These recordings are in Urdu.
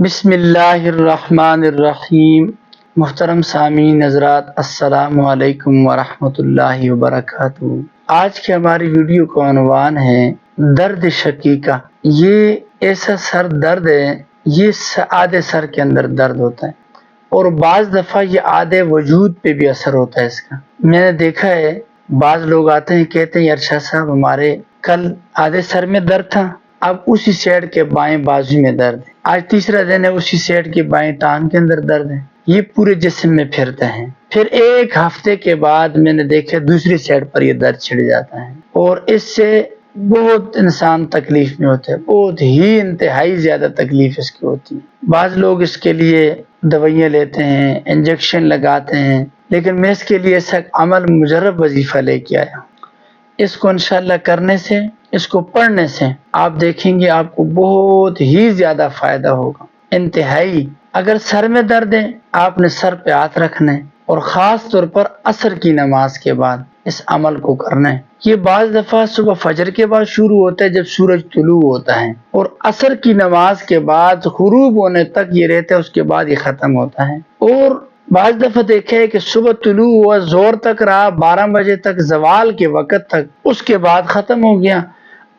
بسم اللہ الرحمن الرحیم۔ محترم سامعین حضرات، السلام علیکم ورحمۃ اللہ وبرکاتہ۔ آج کی ہماری ویڈیو کا عنوان ہے درد شقیقہ۔ یہ ایسا سر درد ہے، یہ آدھے سر کے اندر درد ہوتا ہے اور بعض دفعہ یہ آدھے وجود پہ بھی اثر ہوتا ہے اس کا۔ میں نے دیکھا ہے بعض لوگ آتے ہیں کہتے ہیں ارشاد صاحب ہمارے کل آدھے سر میں درد تھا، اب اسی سائڈ کے بائیں بازو میں درد ہے، آج تیسرا دن ہے اسی سائڈ کی بائیں ٹانگ کے اندر درد ہے، یہ پورے جسم میں پھرتے ہیں۔ پھر ایک ہفتے کے بعد میں نے دیکھا دوسری سائڈ پر یہ درد چھڑ جاتا ہے اور اس سے بہت انسان تکلیف میں ہوتا ہے، بہت ہی انتہائی زیادہ تکلیف اس کی ہوتی ہے۔ بعض لوگ اس کے لیے دوائیاں لیتے ہیں، انجیکشن لگاتے ہیں، لیکن میں اس کے لیے ایسا عمل مجرب وظیفہ لے کے آیا ہوں۔ اس کو انشاءاللہ کرنے سے، اس کو پڑھنے سے آپ دیکھیں گے آپ کو بہت ہی زیادہ فائدہ ہوگا، انتہائی۔ اگر سر میں درد ہے آپ نے سر پہ ہاتھ رکھنا ہے اور خاص طور پر عصر کی نماز کے بعد اس عمل کو کرنا ہے۔ یہ بعض دفعہ صبح فجر کے بعد شروع ہوتا ہے جب سورج طلوع ہوتا ہے، اور عصر کی نماز کے بعد غروب ہونے تک یہ رہتا ہے، اس کے بعد یہ ختم ہوتا ہے۔ اور بعض دفعہ دیکھا ہے کہ صبح طلوع ہوا، زور تک رہا، 12 بجے تک، زوال کے وقت تک، اس کے بعد ختم ہو گیا۔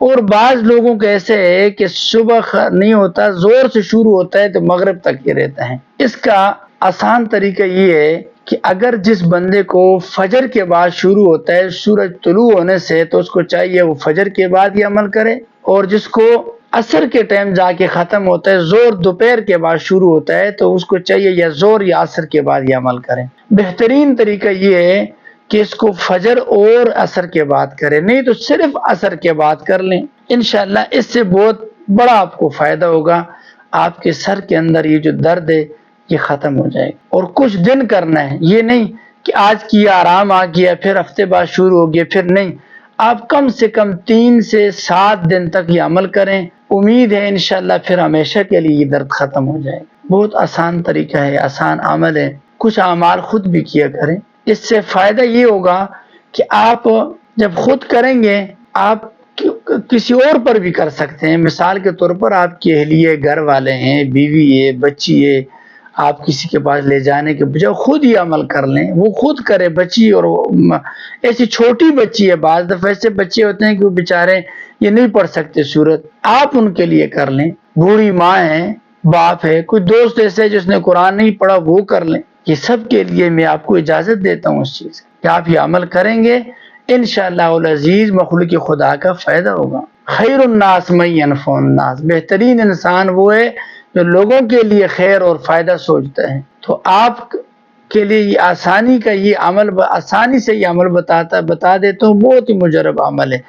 اور بعض لوگوں کے ایسے ہے کہ صبح نہیں ہوتا، زور سے شروع ہوتا ہے تو مغرب تک یہ رہتا ہے۔ اس کا آسان طریقہ یہ ہے کہ اگر جس بندے کو فجر کے بعد شروع ہوتا ہے سورج طلوع ہونے سے، تو اس کو چاہیے وہ فجر کے بعد یہ عمل کرے، اور جس کو عصر کے ٹائم جا کے ختم ہوتا ہے، زور دوپہر کے بعد شروع ہوتا ہے، تو اس کو چاہیے یا زور یا عصر کے بعد یہ عمل کریں۔ بہترین طریقہ یہ ہے کہ اس کو فجر اور عصر کے بعد کریں، نہیں تو صرف عصر کے بعد کر لیں۔ انشاءاللہ اس سے بہت بڑا آپ کو فائدہ ہوگا، آپ کے سر کے اندر یہ جو درد ہے یہ ختم ہو جائے گا۔ اور کچھ دن کرنا ہے، یہ نہیں کہ آج کیا آرام آ گیا پھر ہفتے بعد شروع ہو گیا، پھر نہیں، آپ کم سے کم 3 سے 7 دن تک یہ عمل کریں، امید ہے انشاءاللہ پھر ہمیشہ کے لیے یہ درد ختم ہو جائے گا۔ بہت آسان طریقہ ہے، آسان عمل ہے، کچھ اعمال خود بھی کیا کریں۔ اس سے فائدہ یہ ہوگا کہ آپ جب خود کریں گے آپ کسی اور پر بھی کر سکتے ہیں۔ مثال کے طور پر آپ کی اہلیہ، گھر والے ہیں، بیوی ہے، بچی ہے، آپ کسی کے پاس لے جانے کے بجائے خود ہی عمل کر لیں، وہ خود کرے بچی، اور ایسی چھوٹی بچی ہے، بعض دفعہ ایسے بچے ہوتے ہیں کہ وہ بیچارے یہ نہیں پڑھ سکتے سورت، آپ ان کے لیے کر لیں۔ بوڑھی ماں ہے، باپ ہے، کوئی دوست ایسے جس نے قرآن نہیں پڑھا وہ کر لیں۔ یہ سب کے لیے میں آپ کو اجازت دیتا ہوں اس چیز کہ آپ یہ عمل کریں گے، انشاءاللہ العزیز مخلوق خدا کا فائدہ ہوگا۔ خیر الناس من ينفع الناس، بہترین انسان وہ ہے جو لوگوں کے لیے خیر اور فائدہ سوچتا ہے۔ تو آپ کے لیے یہ آسانی کا یہ عمل، آسانی سے یہ عمل بتا دیتا ہوں، بہت ہی مجرب عمل ہے،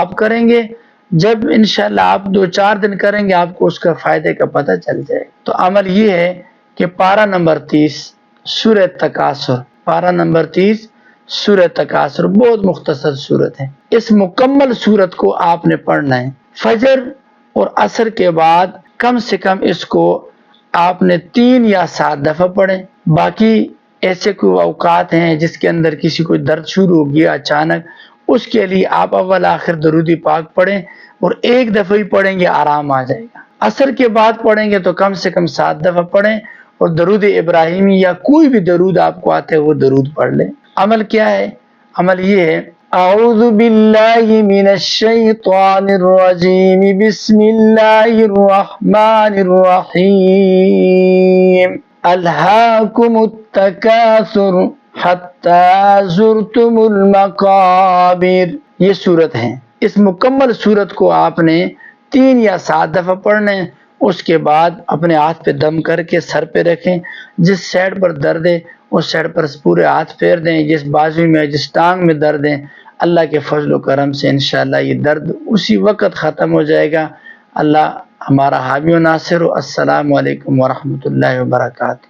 آپ کریں گے۔ جب انشاءاللہ آپ 2-4 دن کریں گے آپ کو اس کا فائدے کا پتہ چل جائے گا۔ تو عمل یہ ہے کہ پارہ نمبر 30 سورہ تکاثر، پارہ نمبر 30 سورہ تکاثر، بہت مختصر سورت ہے۔ اس مکمل سورت کو آپ نے پڑھنا ہے، فجر اور عصر کے بعد کم سے کم اس کو آپ نے 3 یا 7 دفعہ پڑھیں۔ باقی ایسے کوئی اوقات ہیں جس کے اندر کسی کو درد شروع ہو گیا اچانک، اس کے لیے آپ اول آخر درود پاک پڑھیں، اور ایک دفعہ ہی پڑھیں گے آرام آ جائے گا۔ عصر کے بعد پڑھیں گے تو کم سے کم 7 دفعہ پڑھیں، اور درود ابراہیمی یا کوئی بھی درود آپ کو آتے ہے وہ درود پڑھ لیں۔ عمل کیا ہے؟ عمل یہ ہے، اعوذ باللہ من الشیطان الرجیم، بسم اللہ الرحمن الرحیم، الہاکم التکاثر حتی زرتم المقابر۔ یہ سورت ہے، اس مکمل سورت کو آپ نے 3 یا 7 دفعہ پڑھنے، اس کے بعد اپنے ہاتھ پہ دم کر کے سر پہ رکھیں، جس سائڈ پر درد ہے اس سائڈ پر پورے ہاتھ پھیر دیں، جس بازو میں جس ٹانگ میں درد ہے، اللہ کے فضل و کرم سے انشاءاللہ یہ درد اسی وقت ختم ہو جائے گا۔ اللہ ہمارا حامی و ناصر ہو۔ السلام علیکم ورحمۃ اللہ وبرکاتہ۔